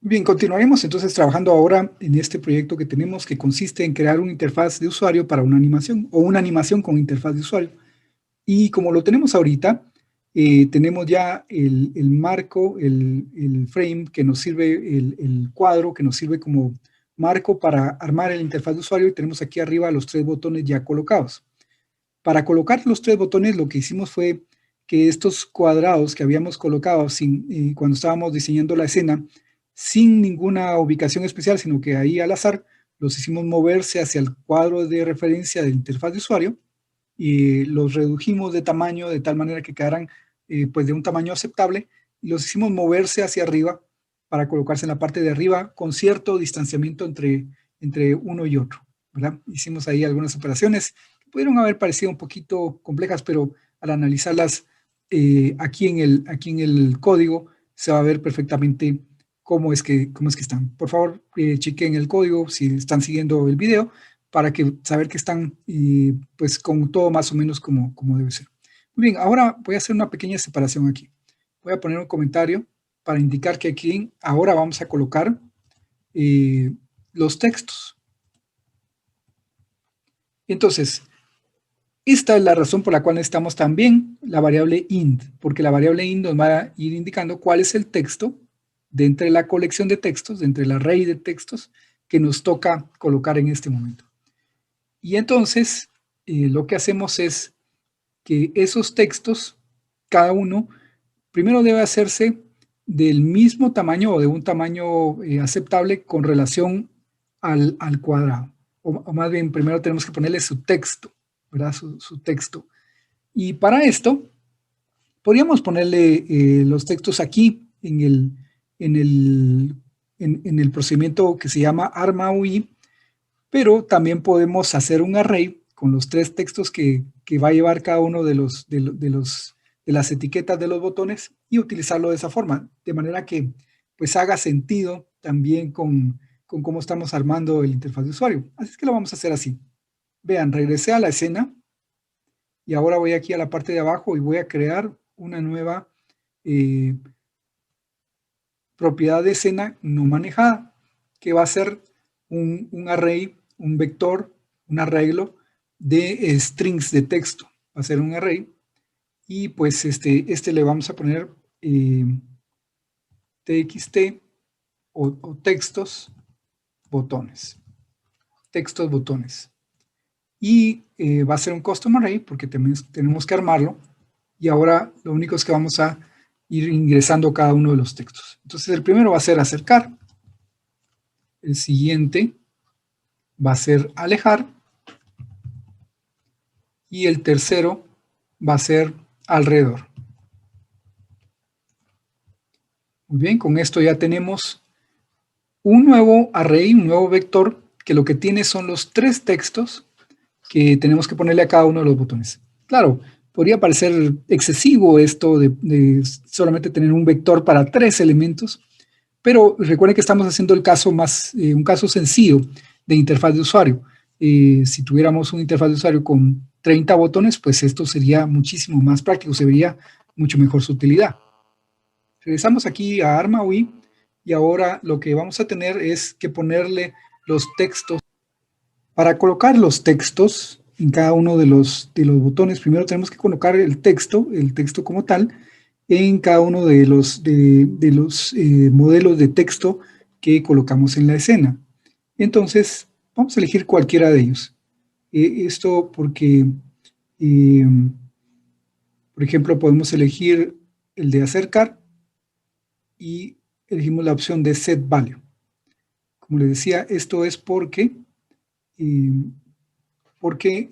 Bien, continuaremos entonces trabajando ahora en este proyecto que tenemos que consiste en crear una interfaz de usuario para una animación o una animación con interfaz de usuario. Y como lo tenemos ahorita, tenemos ya el marco, el frame que nos sirve, el cuadro que nos sirve como marco para armar el interfaz de usuario y tenemos aquí arriba los 3 botones ya colocados. Para colocar los 3 botones lo que hicimos fue que estos cuadrados que habíamos colocado cuando estábamos diseñando la escena, sin ninguna ubicación especial, sino que ahí al azar, los hicimos moverse hacia el cuadro de referencia de interfaz de usuario y los redujimos de tamaño de tal manera que quedaran pues de un tamaño aceptable y los hicimos moverse hacia arriba para colocarse en la parte de arriba con cierto distanciamiento entre uno y otro, ¿verdad? Hicimos ahí algunas operaciones que pudieron haber parecido un poquito complejas, pero al analizarlas aquí en el código se va a ver perfectamente cómo es que están. Por favor, chequen el código si están siguiendo el video para saber que están pues con todo más o menos como debe ser. Muy bien, ahora voy a hacer una pequeña separación aquí. Voy a poner un comentario para indicar que aquí ahora vamos a colocar los textos. Entonces, esta es la razón por la cual necesitamos también la variable int, porque la variable int nos va a ir indicando cuál es el texto de entre la colección de textos, de entre el array de textos que nos toca colocar en este momento. Y entonces, lo que hacemos es que esos textos, cada uno, primero debe hacerse del mismo tamaño o de un tamaño aceptable con relación al cuadrado. O más bien, primero tenemos que ponerle su texto, ¿verdad? Su texto. Y para esto, podríamos ponerle los textos aquí en el procedimiento que se llama ArmaUI, pero también podemos hacer un array con los 3 textos que va a llevar cada uno de las etiquetas de los botones y utilizarlo de esa forma, de manera que pues haga sentido también con cómo estamos armando el interfaz de usuario. Así es que lo vamos a hacer así. Vean, regresé a la escena y ahora voy aquí a la parte de abajo y voy a crear una nueva eh, propiedad de escena no manejada, que va a ser un array, un vector, un arreglo de strings de texto. Va a ser un array y pues este le vamos a poner txt o textos botones. Textos botones. Y va a ser un custom array porque tenemos que armarlo. Y ahora lo único es que vamos a ir ingresando cada uno de los textos. Entonces el primero va a ser acercar. El siguiente va a ser alejar. Y el tercero va a ser alrededor. Muy bien, con esto ya tenemos un nuevo array, un nuevo vector, que lo que tiene son los 3 textos que tenemos que ponerle a cada uno de los botones. Claro, podría parecer excesivo esto de solamente tener un vector para 3 elementos, pero recuerden que estamos haciendo un caso sencillo de interfaz de usuario. Si tuviéramos una interfaz de usuario con 30 botones, pues esto sería muchísimo más práctico, se vería mucho mejor su utilidad. Regresamos aquí a ArmaUI y ahora lo que vamos a tener es que ponerle los textos. Para colocar los textos en cada uno de los botones, primero tenemos que colocar el texto como tal, en cada uno de los modelos de texto que colocamos en la escena. Entonces, vamos a elegir cualquiera de ellos. Esto porque, eh, por ejemplo, podemos elegir el de acercar y elegimos la opción de set value. Como les decía, esto es porque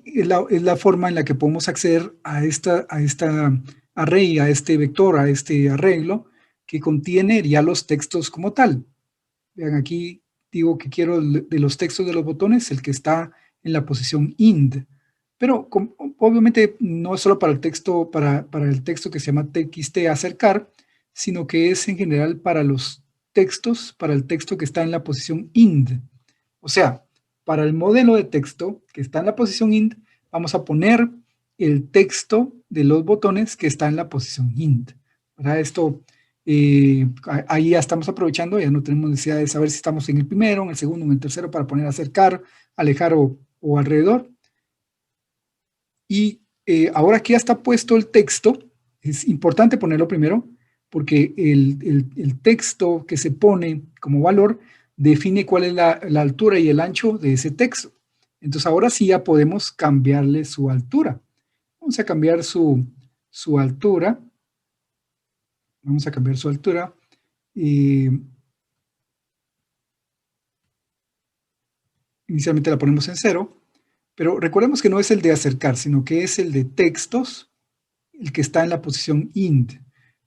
es la forma en la que podemos acceder a esta array, a este vector, a este arreglo que contiene ya los textos como tal. Vean, aquí digo que quiero de los textos de los botones el que está en la posición int, pero obviamente no es solo para el texto, para el texto que se llama txt acercar, sino que es en general para los textos, para el texto que está en la posición int. O sea, para el modelo de texto que está en la posición int, vamos a poner el texto de los botones que está en la posición int. ¿Verdad? Esto Ahí ya estamos aprovechando, ya no tenemos necesidad de saber si estamos en el primero, en el segundo, en el tercero para poner acercar, alejar o alrededor. Y ahora que ya está puesto el texto, es importante ponerlo primero porque el texto que se pone como valor define cuál es la altura y el ancho de ese texto. Entonces ahora sí ya podemos cambiarle su altura. Vamos a cambiar su altura. Vamos a cambiar su altura. Inicialmente la ponemos en 0, pero recordemos que no es el de acercar, sino que es el de textos, el que está en la posición int.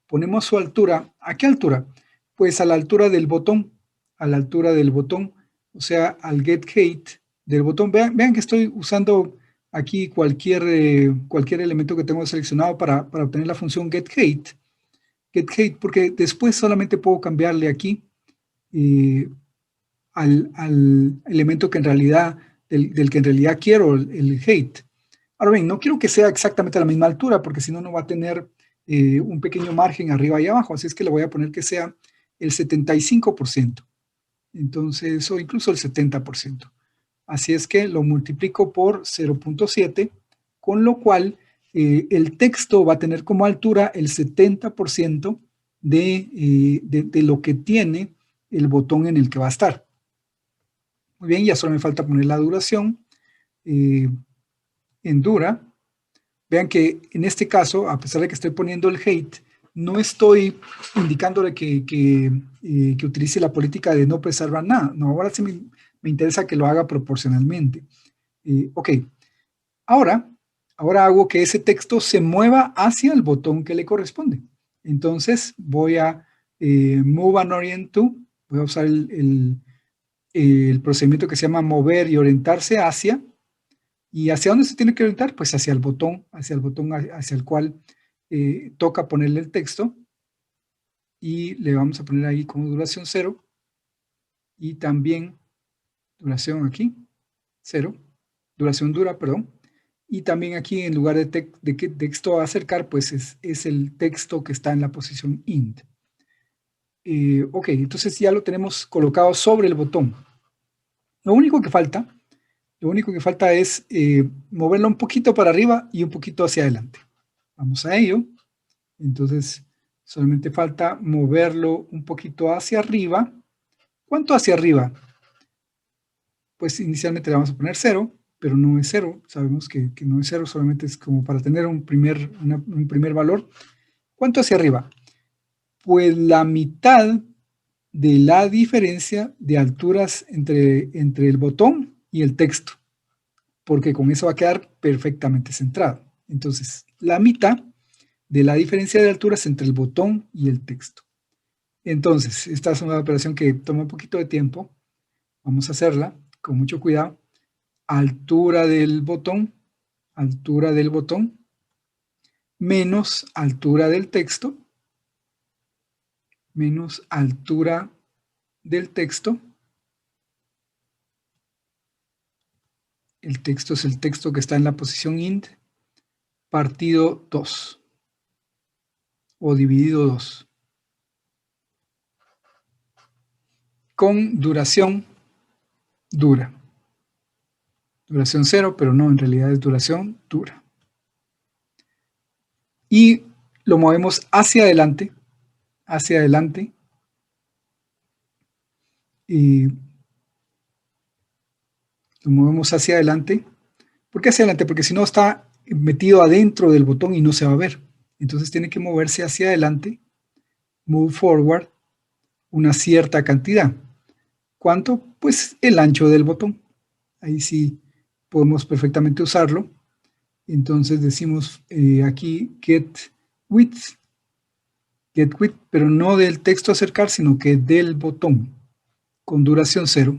Ponemos su altura. ¿A qué altura? Pues a la altura del botón, a la altura del botón, o sea, al getHeight del botón. Vean que estoy usando aquí cualquier elemento que tengo seleccionado para obtener la función getHeight, porque después solamente puedo cambiarle aquí al elemento que en realidad, del que en realidad quiero, el height. Ahora bien, no quiero que sea exactamente a la misma altura, porque si no, no va a tener un pequeño margen arriba y abajo, así es que le voy a poner que sea el 75%, entonces, o incluso el 70%. Así es que lo multiplico por 0.7, con lo cual el texto va a tener como altura el 70% de lo que tiene el botón en el que va a estar. Muy bien, ya solo me falta poner la duración en dura. Vean que en este caso, a pesar de que estoy poniendo el height, no estoy indicándole que utilice la política de no preservar nada. No, ahora sí me interesa que lo haga proporcionalmente. Ok, ahora hago que ese texto se mueva hacia el botón que le corresponde. Entonces voy a move and orient to, voy a usar el procedimiento que se llama mover y orientarse hacia. ¿Y hacia dónde se tiene que orientar? Pues hacia el botón hacia el cual toca ponerle el texto. Y le vamos a poner ahí como duración 0. Y también duración aquí, 0. Duración dura, perdón. Y también aquí en lugar de texto a acercar, pues es el texto que está en la posición int. Ok, entonces ya lo tenemos colocado sobre el botón. Lo único que falta es moverlo un poquito para arriba y un poquito hacia adelante. Vamos a ello. Entonces, solamente falta moverlo un poquito hacia arriba. ¿Cuánto hacia arriba? Pues inicialmente le vamos a poner 0, pero no es 0. Sabemos que no es 0, solamente es como para tener un primer valor. ¿Cuánto hacia arriba? Pues la mitad de la diferencia de alturas entre el botón y el texto, porque con eso va a quedar perfectamente centrado. Entonces, la mitad de la diferencia de alturas entre el botón y el texto. Entonces, esta es una operación que toma un poquito de tiempo. Vamos a hacerla con mucho cuidado. Altura del botón, menos altura del texto, menos altura del texto. El texto es el texto que está en la posición int, partido 2 o dividido 2. Con duración dura. Duración 0, pero no, en realidad es duración dura. Y lo movemos hacia adelante, y lo movemos hacia adelante. ¿Por qué hacia adelante? Porque si no está metido adentro del botón y no se va a ver. Entonces tiene que moverse hacia adelante, move forward, una cierta cantidad. ¿Cuánto? Pues el ancho del botón. Ahí sí podemos perfectamente usarlo. Entonces decimos aquí get width, pero no del texto acercar, sino que del botón, con duración 0.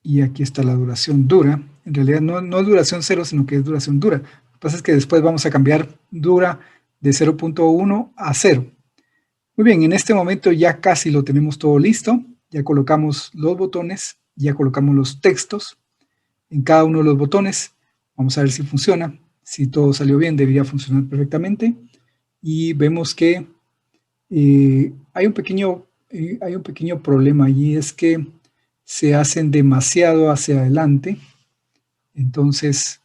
Y aquí está la duración dura. En realidad no es duración 0, sino que es duración dura. Lo que pasa es que después vamos a cambiar dura de 0.1 a 0. Muy bien, en este momento ya casi lo tenemos todo listo. Ya colocamos los botones, ya colocamos los textos en cada uno de los botones. Vamos a ver si funciona. Si todo salió bien, debería funcionar perfectamente. Y vemos que hay un pequeño problema allí, es que se hacen demasiado hacia adelante. Entonces,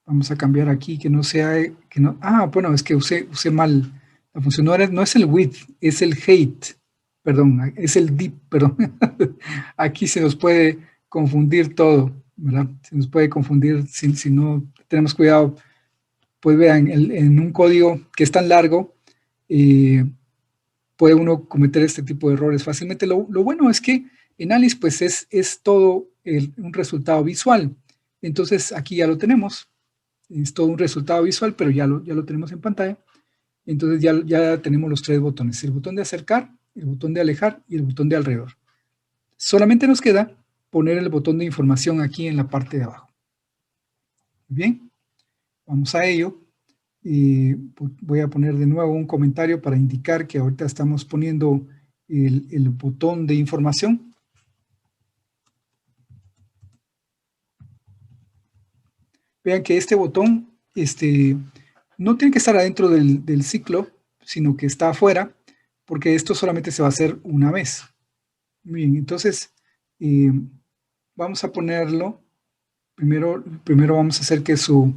vamos a cambiar aquí que no sea, bueno, es que usé mal. La función no es el width, es el height, perdón, es el deep, perdón. Aquí se nos puede confundir todo, ¿verdad? Se nos puede confundir si no tenemos cuidado. Pues vean, en un código que es tan largo, eh, puede uno cometer este tipo de errores fácilmente. Lo bueno es que en Alice pues es todo un resultado visual. Entonces aquí ya lo tenemos, es todo un resultado visual, pero ya lo tenemos en pantalla. Entonces ya tenemos los tres botones, el botón de acercar, el botón de alejar y el botón de alrededor. Solamente nos queda poner el botón de información aquí en la parte de abajo. Bien, vamos a ello. Y voy a poner de nuevo un comentario para indicar que ahorita estamos poniendo el botón de información. Vean que este botón no tiene que estar adentro del ciclo, sino que está afuera, porque esto solamente se va a hacer una vez. Bien, entonces vamos a ponerlo. Primero vamos a hacer que su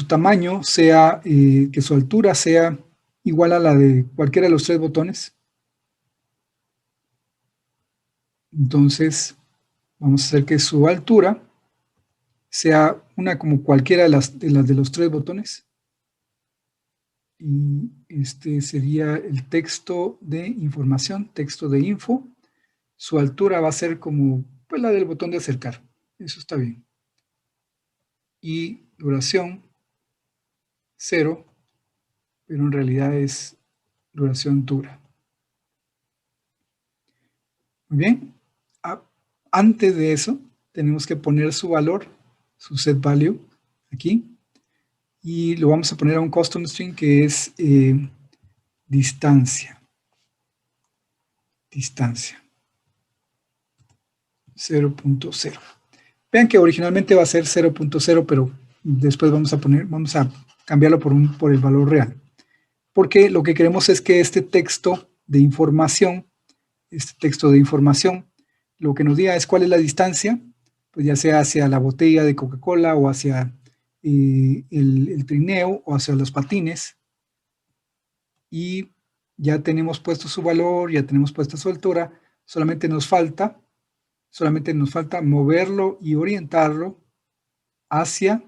tamaño sea, que su altura sea igual a la de cualquiera de los tres botones. Entonces, vamos a hacer que su altura sea una como cualquiera de los tres botones. Y este sería el texto de información, texto de info. Su altura va a ser como pues, la del botón de acercar. Eso está bien. Y duración 0, pero en realidad es duración dura. Muy bien. Antes de eso, tenemos que poner su valor, su set value, aquí. Y lo vamos a poner a un custom string que es distancia. Distancia. 0.0. Vean que originalmente va a ser 0.0, pero después vamos a cambiarlo por el valor real. Porque lo que queremos es que este texto de información, lo que nos diga es cuál es la distancia, pues ya sea hacia la botella de Coca-Cola o hacia el trineo o hacia los patines. Y ya tenemos puesto su valor, ya tenemos puesta su altura, solamente nos falta moverlo y orientarlo hacia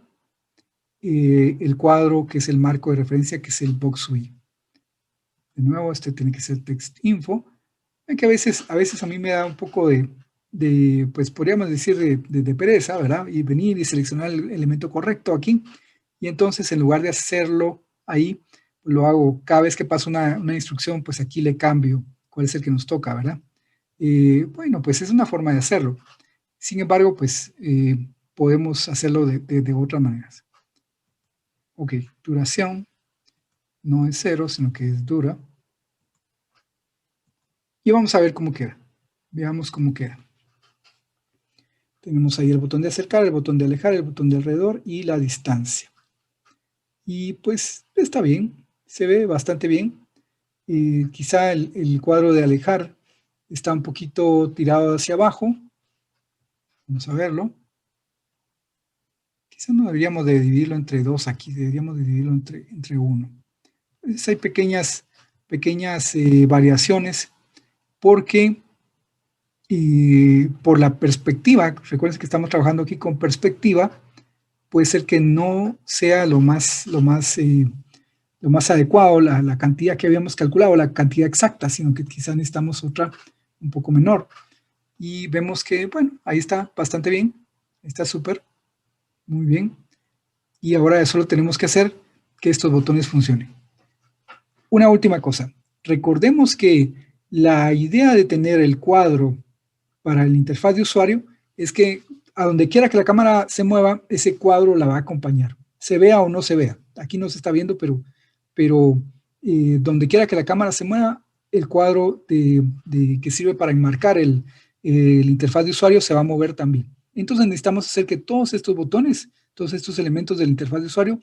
el cuadro que es el marco de referencia, que es el box UI. De nuevo, este tiene que ser text info, que a veces a mí me da un poco pues podríamos decir de pereza, ¿verdad? Y venir y seleccionar el elemento correcto aquí, y entonces en lugar de hacerlo ahí, lo hago cada vez que paso una instrucción, pues aquí le cambio cuál es el que nos toca, ¿verdad? Bueno, pues es una forma de hacerlo. Sin embargo, pues podemos hacerlo de otras maneras. Ok, duración no es 0, sino que es dura. Y vamos a ver cómo queda. Veamos cómo queda. Tenemos ahí el botón de acercar, el botón de alejar, el botón de alrededor y la distancia. Y pues está bien, se ve bastante bien. Quizá el cuadro de alejar está un poquito tirado hacia abajo. Vamos a verlo. Quizá no deberíamos de dividirlo entre dos aquí, deberíamos de dividirlo entre uno. Entonces hay pequeñas variaciones porque por la perspectiva, recuerden que estamos trabajando aquí con perspectiva, puede ser que no sea lo más adecuado, la cantidad que habíamos calculado, la cantidad exacta, sino que quizás necesitamos otra un poco menor. Y vemos que, bueno, ahí está bastante bien, está súper, muy bien. Y ahora solo tenemos que hacer que estos botones funcionen. Una última cosa, recordemos que la idea de tener el cuadro para la interfaz de usuario es que a donde quiera que la cámara se mueva, ese cuadro la va a acompañar, se vea o no se vea. Aquí no se está viendo, pero donde quiera que la cámara se mueva, el cuadro que sirve para enmarcar el interfaz de usuario se va a mover también. Entonces necesitamos hacer que todos estos botones todos estos elementos de la interfaz de usuario,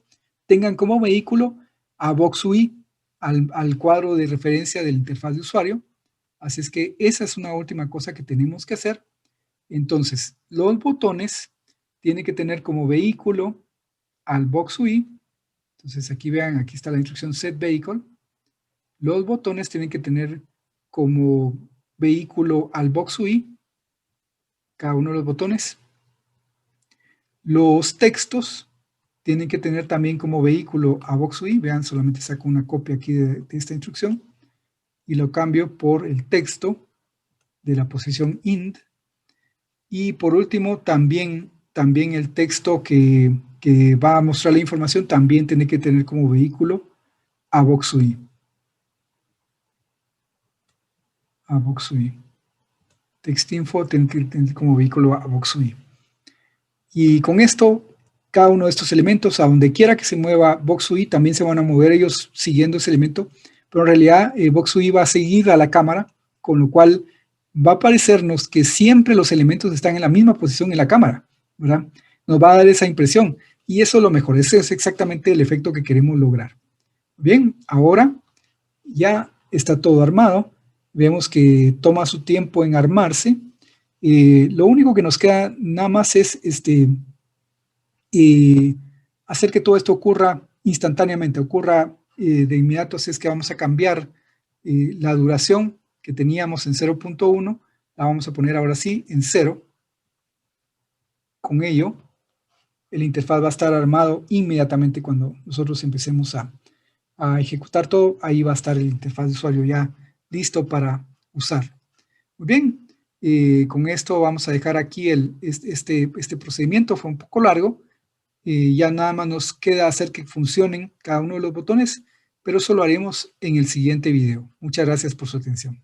tengan como vehículo a Box UI, al cuadro de referencia de la interfaz de usuario. Así es que esa es una última cosa que tenemos que hacer. Entonces, los botones tienen que tener como vehículo al Box UI. Entonces, aquí vean, aquí está la instrucción set vehicle. Los botones tienen que tener como vehículo al Box UI, cada uno de los botones. Los textos tienen que tener también como vehículo a Box UI. Vean, solamente saco una copia aquí de esta instrucción y lo cambio por el texto de la posición int. Y por último, también el texto que va a mostrar la información también tiene que tener como vehículo a Box UI. A Box UI. Textinfo tiene que tener como vehículo a Box UI. Y con esto, cada uno de estos elementos, a donde quiera que se mueva Box UI, también se van a mover ellos siguiendo ese elemento, pero en realidad Box UI va a seguir a la cámara, con lo cual va a parecernos que siempre los elementos están en la misma posición en la cámara, ¿verdad? Nos va a dar esa impresión, y eso es lo mejor, ese es exactamente el efecto que queremos lograr. Bien, ahora ya está todo armado, vemos que toma su tiempo en armarse. Lo único que nos queda nada más es hacer que todo esto ocurra instantáneamente, ocurra de inmediato. Así es que vamos a cambiar la duración que teníamos en 0.1, la vamos a poner ahora sí en 0. Con ello, el interfaz va a estar armado inmediatamente cuando nosotros empecemos a ejecutar todo. Ahí va a estar el interfaz de usuario ya listo para usar. Muy bien, con esto vamos a dejar aquí este procedimiento. Fue un poco largo. Ya nada más nos queda hacer que funcionen cada uno de los botones, pero eso lo haremos en el siguiente video. Muchas gracias por su atención.